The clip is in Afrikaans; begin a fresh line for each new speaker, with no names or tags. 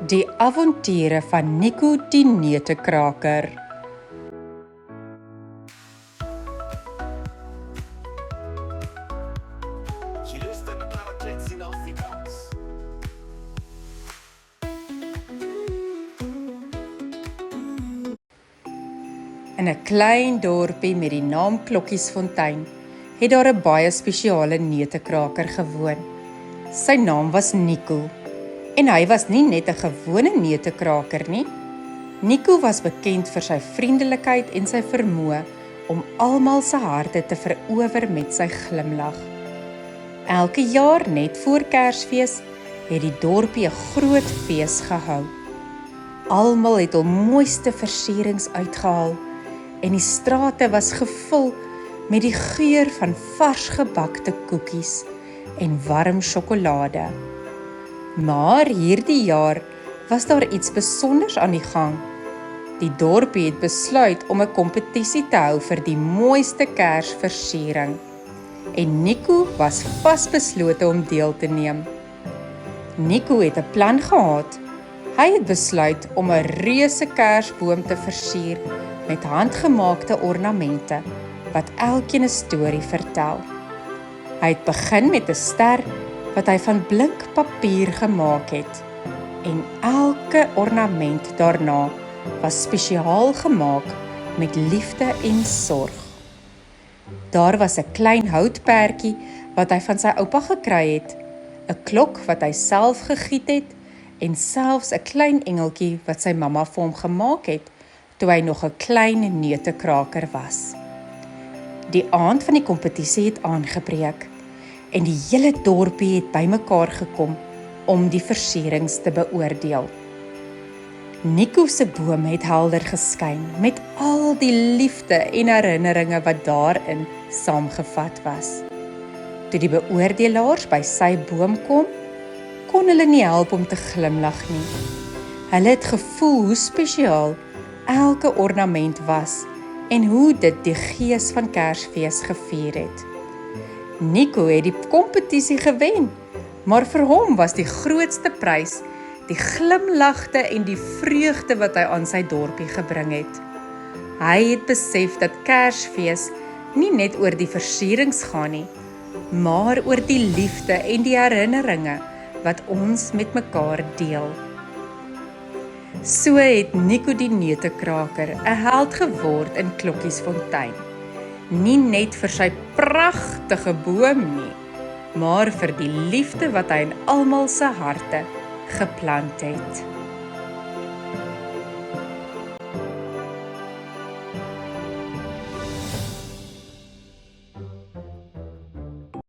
Die avonture van Nico die Neutekraker.
Jy luister na Klets in Afrikaans.
In 'n klein dorpie met die naam Klokkiesfontein het daar 'n baie spesiale neutekraker gewoon. Sy naam was Nico. En hy was nie net 'n gewone neutekraker nie. Nico was bekend vir sy vriendelikheid en sy vermoë om almal se harte te verower met sy glimlag. Elke jaar net voor Kersfees het die dorpie 'n groot fees gehou. Almal het hul mooiste versierings uitgehaal en die strate was gevul met die geur van vars gebakte koekies en warm sjokolade. Maar hierdie jaar was daar iets besonders aan die gang. Die dorpie het besluit om 'n kompetisie te hou vir die mooiste Kersversiering. En Nico was vasbeslote om deel te neem. Nico het 'n plan gehad. Hy het besluit om 'n reuse kersboom te versier met handgemaakte ornamente wat elkeen 'n storie vertel. Hy het begin met 'n ster wat hy van blink papier gemaak het. En elke ornament daarna was spesiaal gemaak met liefde en sorg. Daar was 'n klein houtperdjie wat hy van sy oupa gekry het, 'n klok wat hy self gegiet het en selfs 'n klein engeltjie wat sy mamma vir hom gemaak het toe hy nog 'n klein neutekraker was. Die aand van die kompetisie het aangebreek en die hele dorpie het bymekaar gekom om die versierings te beoordeel. Nico se boom het helder geskyn met al die liefde en herinneringe wat daarin saamgevat was. Toe die beoordelaars by sy boom kom, kon hulle nie help om te glimlag nie. Hulle het gevoel hoe spesiaal elke ornament was en hoe dit die gees van Kersfees gevier het. Nico het die kompetisie gewen, maar vir hom was die grootste prys die glimlagte en die vreugde wat hy aan sy dorpie gebring het. Hy het besef dat Kersfees nie net oor die versierings gaan nie, maar oor die liefde en die herinneringe wat ons met mekaar deel. So het Nico die Neutekraker 'n held geword in Klokkiesfontein. Nie net vir sy pragtige boom nie, maar vir die liefde wat hy in almal se harte geplant het.